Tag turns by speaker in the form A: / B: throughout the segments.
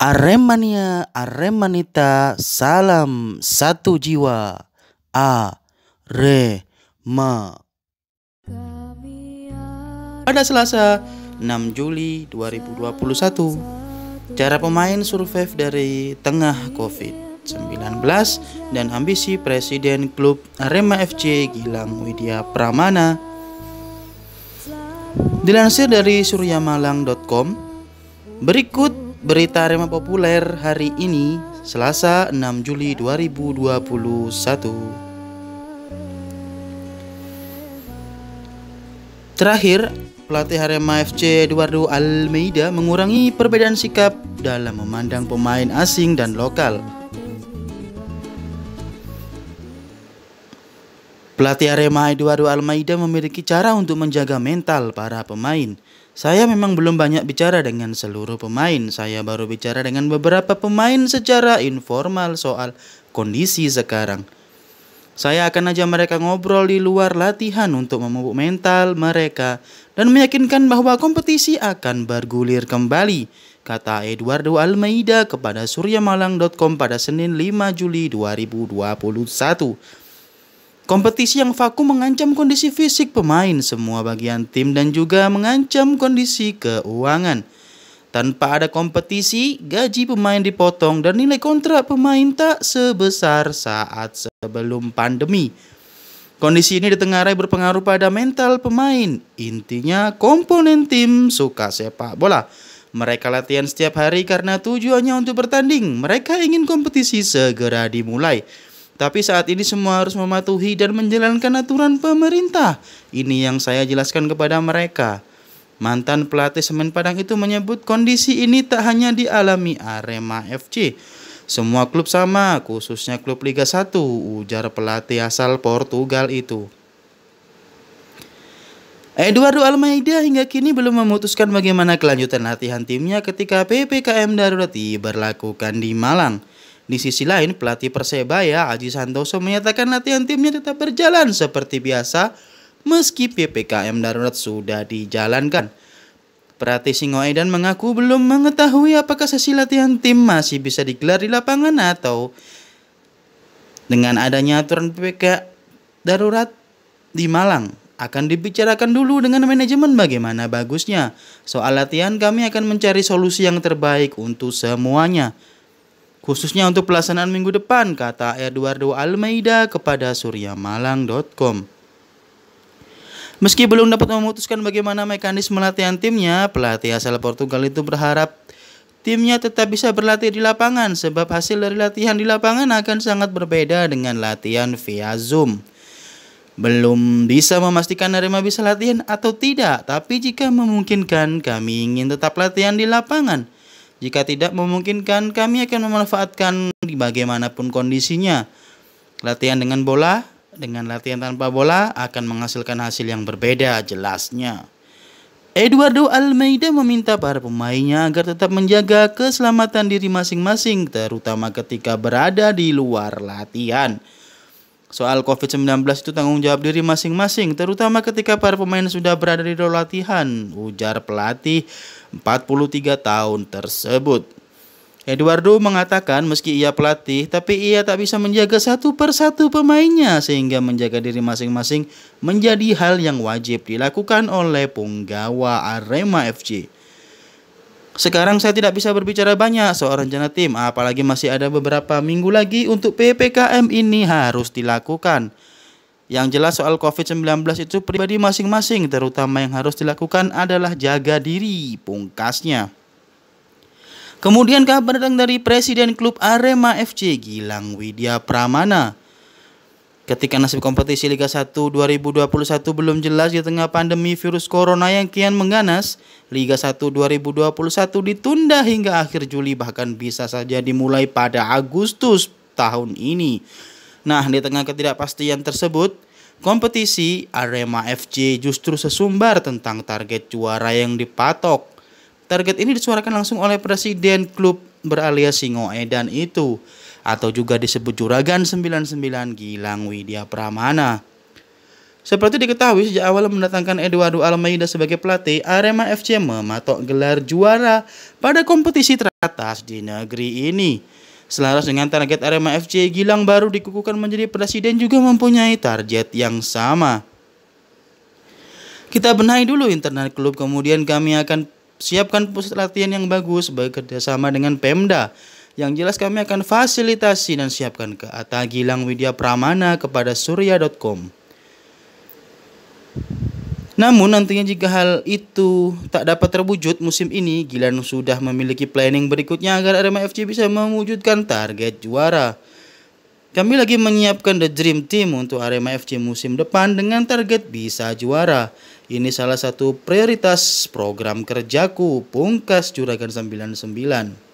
A: Aremania, Aremanita, salam satu jiwa. Arema. Pada Selasa 6 Juli 2021, cara pemain survive dari tengah COVID-19 dan ambisi Presiden Klub Arema FC Gilang Widya Pramana. Dilansir dari suryamalang.com, berikut berita Arema populer hari ini, Selasa 6 Juli 2021. Terakhir, pelatih Arema FC Eduardo Almeida mengurangi perbedaan sikap dalam memandang pemain asing dan lokal. Pelatih Arema Eduardo Almeida memiliki cara untuk menjaga mental para pemain. Saya memang belum banyak bicara dengan seluruh pemain. Saya baru bicara dengan beberapa pemain secara informal soal kondisi sekarang. Saya akan ajak mereka ngobrol di luar latihan untuk memupuk mental mereka dan meyakinkan bahwa kompetisi akan bergulir kembali, kata Eduardo Almeida kepada suryamalang.com pada Senin 5 Juli 2021. Kompetisi yang vakum mengancam kondisi fisik pemain, semua bagian tim dan juga mengancam kondisi keuangan. Tanpa ada kompetisi, gaji pemain dipotong dan nilai kontrak pemain tak sebesar saat sebelum pandemi. Kondisi ini ditengarai berpengaruh pada mental pemain. Intinya komponen tim suka sepak bola. Mereka latihan setiap hari karena tujuannya untuk bertanding. Mereka ingin kompetisi segera dimulai. Tapi saat ini semua harus mematuhi dan menjalankan aturan pemerintah. Ini yang saya jelaskan kepada mereka. Mantan pelatih Semen Padang itu menyebut kondisi ini tak hanya dialami Arema FC. Semua klub sama, khususnya klub Liga 1, ujar pelatih asal Portugal itu. Eduardo Almeida hingga kini belum memutuskan bagaimana kelanjutan latihan timnya ketika PPKM darurat diberlakukan di Malang. Di sisi lain, pelatih Persebaya Aji Santoso menyatakan latihan timnya tetap berjalan seperti biasa meski PPKM darurat sudah dijalankan. Pelatih Singoedan mengaku belum mengetahui apakah sesi latihan tim masih bisa digelar di lapangan atau dengan adanya aturan PPKM darurat di Malang. Akan dibicarakan dulu dengan manajemen bagaimana bagusnya. Soal latihan kami akan mencari solusi yang terbaik untuk semuanya, khususnya untuk pelaksanaan minggu depan, kata Eduardo Almeida kepada suryamalang.com. Meski belum dapat memutuskan bagaimana mekanisme latihan timnya, pelatih asal Portugal itu berharap timnya tetap bisa berlatih di lapangan sebab hasil dari latihan di lapangan akan sangat berbeda dengan latihan via Zoom. Belum bisa memastikan Arema bisa latihan atau tidak, tapi jika memungkinkan kami ingin tetap latihan di lapangan. Jika tidak memungkinkan, kami akan memanfaatkan di bagaimanapun kondisinya. Latihan dengan bola, dengan latihan tanpa bola akan menghasilkan hasil yang berbeda, jelasnya. Eduardo Almeida meminta para pemainnya agar tetap menjaga keselamatan diri masing-masing, terutama ketika berada di luar latihan. Soal COVID-19 itu tanggung jawab diri masing-masing, terutama ketika para pemain sudah berada di luar latihan, ujar pelatih 43 tahun tersebut. Eduardo mengatakan meski ia pelatih, tapi ia tak bisa menjaga satu persatu pemainnya, sehingga menjaga diri masing-masing menjadi hal yang wajib dilakukan oleh punggawa Arema FC. Sekarang saya tidak bisa berbicara banyak soal rencana tim, apalagi masih ada beberapa minggu lagi untuk PPKM ini harus dilakukan. Yang jelas soal COVID-19 itu pribadi masing-masing, terutama yang harus dilakukan adalah jaga diri, pungkasnya. Kemudian kabar datang dari Presiden Klub Arema FC Gilang Widya Pramana. Ketika nasib kompetisi Liga 1 2021 belum jelas di tengah pandemi virus corona yang kian mengganas, Liga 1 2021 ditunda hingga akhir Juli, bahkan bisa saja dimulai pada Agustus tahun ini. Nah, di tengah ketidakpastian tersebut, kompetisi Arema FC justru sesumbar tentang target juara yang dipatok. Target ini disuarakan langsung oleh Presiden klub beralias Singoedan itu, atau juga disebut Juragan 99 Gilang Widya Pramana. Seperti diketahui, sejak awal mendatangkan Eduardo Almeida sebagai pelatih, Arema FC mematok gelar juara pada kompetisi teratas di negeri ini. Selaras dengan target Arema FC, Gilang baru dikukuhkan menjadi presiden juga mempunyai target yang sama. Kita benahi dulu internal klub, kemudian kami akan siapkan pusat latihan yang bagus bekerjasama dengan Pemda. Yang jelas kami akan fasilitasi dan siapkan, kata Gilang Widya Pramana kepada surya.com. Namun nantinya jika hal itu tak dapat terwujud musim ini, Gilang sudah memiliki planning berikutnya agar Arema FC bisa mewujudkan target juara. Kami lagi menyiapkan the dream team untuk Arema FC musim depan dengan target bisa juara. Ini salah satu prioritas program kerjaku, pungkas Juragan 99.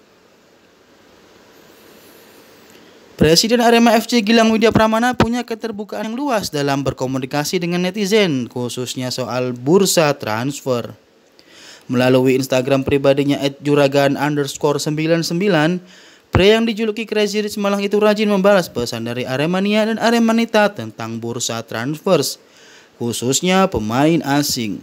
A: Presiden Arema FC Gilang Widya Pramana punya keterbukaan yang luas dalam berkomunikasi dengan netizen, khususnya soal bursa transfer. Melalui Instagram pribadinya @juragan_99, pria yang dijuluki Crazy Rich Malang itu rajin membalas pesan dari Aremania dan Aremanita tentang bursa transfers, khususnya pemain asing.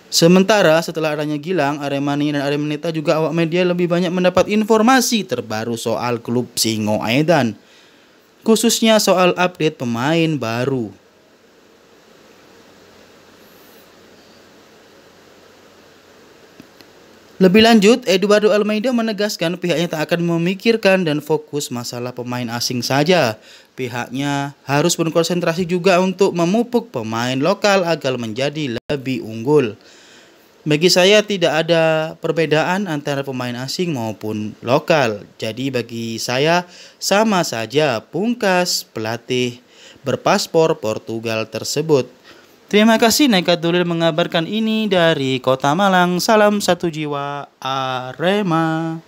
A: Sementara setelah adanya Gilang, Aremania dan Aremanita juga awak media lebih banyak mendapat informasi terbaru soal klub Singoedan, khususnya soal update pemain baru. Lebih lanjut, Eduardo Almeida menegaskan pihaknya tak akan memikirkan dan fokus masalah pemain asing saja. Pihaknya harus berkonsentrasi juga untuk memupuk pemain lokal agar menjadi lebih unggul. Bagi saya tidak ada perbedaan antara pemain asing maupun lokal. Jadi bagi saya sama saja, pungkas pelatih berpaspor Portugal tersebut. Terima kasih Nekat Dulil mengabarkan ini dari Kota Malang. Salam satu jiwa Arema.